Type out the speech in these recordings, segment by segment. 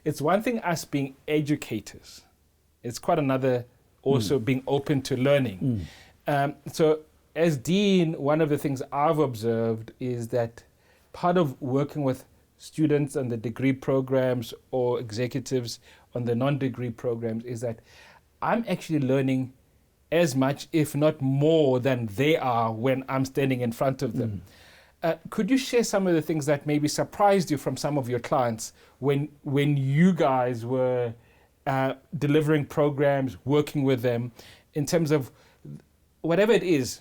It's one thing us being educators. It's quite another also being open to learning. So as Dean, one of the things I've observed is that part of working with students on the degree programs or executives on the non-degree programs is that I'm actually learning as much, if not more, than they are when I'm standing in front of them. Could you share some of the things that maybe surprised you from some of your clients when you guys were delivering programs, working with them, in terms of whatever it is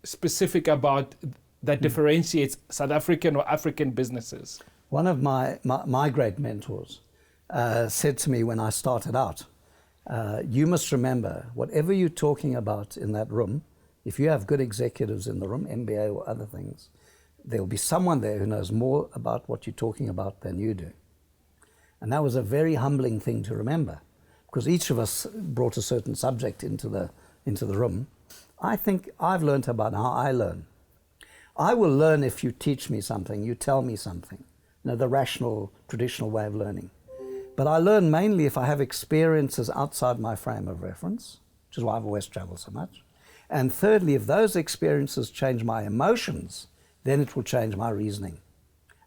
specific about that differentiates South African or African businesses? One of my great mentors said to me when I started out, you must remember, whatever you're talking about in that room, if you have good executives in the room, MBA or other things, there'll be someone there who knows more about what you're talking about than you do. And that was a very humbling thing to remember, because each of us brought a certain subject into the room. I think I've learned about how I learn. I will learn if you teach me something, you tell me something, the rational, traditional way of learning. But I learn mainly if I have experiences outside my frame of reference, which is why I've always traveled so much. And thirdly, if those experiences change my emotions, then it will change my reasoning.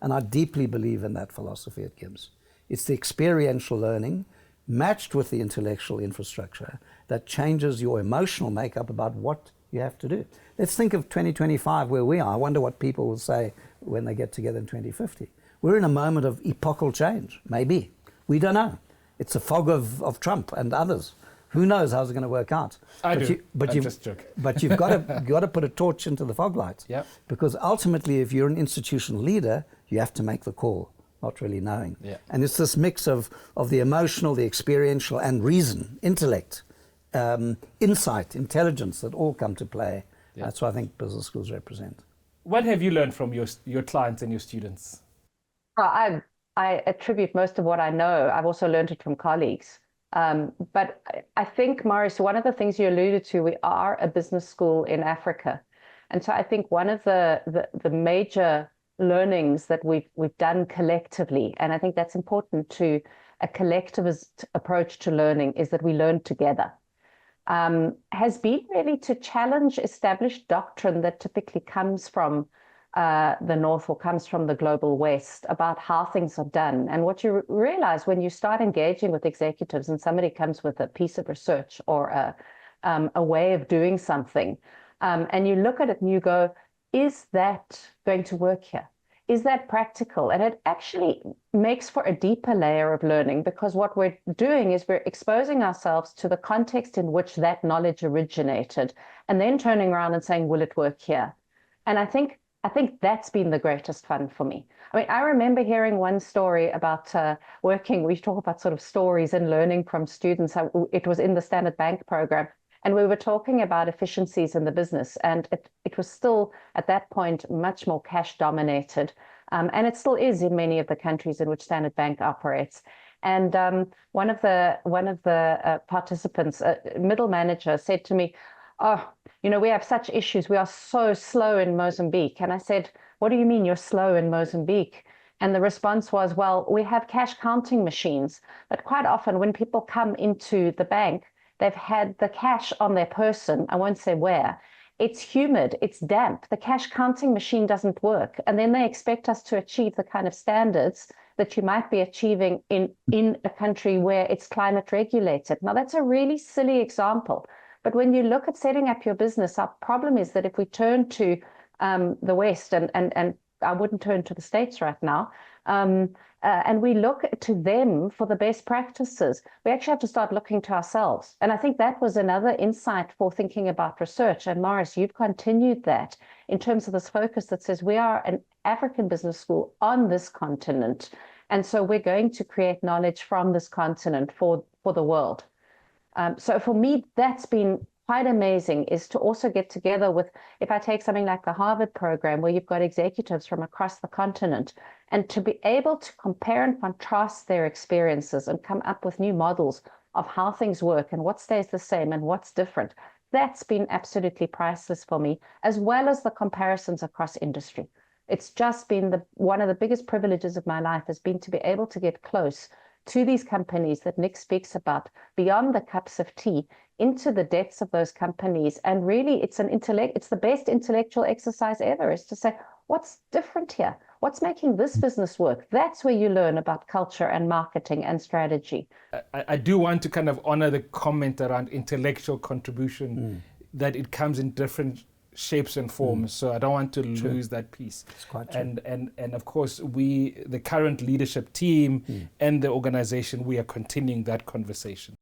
And I deeply believe in that philosophy at GIBS. It's the experiential learning matched with the intellectual infrastructure that changes your emotional makeup about what you have to do. Let's think of 2025 where we are. I wonder what people will say when they get together in 2050. We're in a moment of epochal change, maybe. We don't know. It's a fog of Trump and others. Who knows how it's going to work out? I'm just joking. But you've got to put a torch into the fog lights. Yep. Because ultimately, if you're an institutional leader, you have to make the call, not really knowing. Yeah. And it's this mix of the emotional, the experiential, and reason, intellect, insight, intelligence that all come to play. Yeah. That's what I think business schools represent. What have you learned from your clients and your students? I attribute most of what I know. I've also learned it from colleagues. But I think, Maurice, one of the things you alluded to, we are a business school in Africa. And so I think one of the major learnings that we've done collectively, and I think that's important to a collectivist approach to learning, is that we learn together, has been really to challenge established doctrine that typically comes from the North or comes from the global West about how things are done. And what you realize when you start engaging with executives and somebody comes with a piece of research or a way of doing something, and you look at it and you go, is that going to work here? Is that practical? And it actually makes for a deeper layer of learning, because what we're doing is we're exposing ourselves to the context in which that knowledge originated, and then turning around and saying, will it work here? And I think that's been the greatest fun for me. I mean, I remember hearing one story about working, we talk about sort of stories and learning from students. It was in the Standard Bank program, and we were talking about efficiencies in the business, and it was still at that point much more cash dominated, and it still is in many of the countries in which Standard Bank operates. And one of the participants, a middle manager, said to me, "Oh, we have such issues. We are so slow in Mozambique." And I said, "What do you mean you're slow in Mozambique?" And the response was, "Well, we have cash counting machines, but quite often when people come into the bank, they've had the cash on their person. I won't say where. It's humid, it's damp. The cash counting machine doesn't work. And then they expect us to achieve the kind of standards that you might be achieving in a country where it's climate regulated." Now, that's a really silly example. But when you look at setting up your business, our problem is that if we turn to the West, and I wouldn't turn to the States right now, and we look to them for the best practices, we actually have to start looking to ourselves. And I think that was another insight for thinking about research. And Maurice, you've continued that in terms of this focus that says we are an African business school on this continent. And so we're going to create knowledge from this continent for the world. So for me, that's been quite amazing, is to also get together with, if I take something like the Harvard program, where you've got executives from across the continent, and to be able to compare and contrast their experiences and come up with new models of how things work and what stays the same and what's different. That's been absolutely priceless for me, as well as the comparisons across industry. It's just been one of the biggest privileges of my life has been to be able to get close to these companies that Nick speaks about, beyond the cups of tea, into the depths of those companies. And really, it's the best intellectual exercise ever, is to say, what's different here? What's making this business work? That's where you learn about culture and marketing and strategy. I do want to kind of honor the comment around intellectual contribution, that it comes in different shapes and forms. So I don't want to lose that piece. It's quite true. And of course, the current leadership team and the organization, we are continuing that conversation.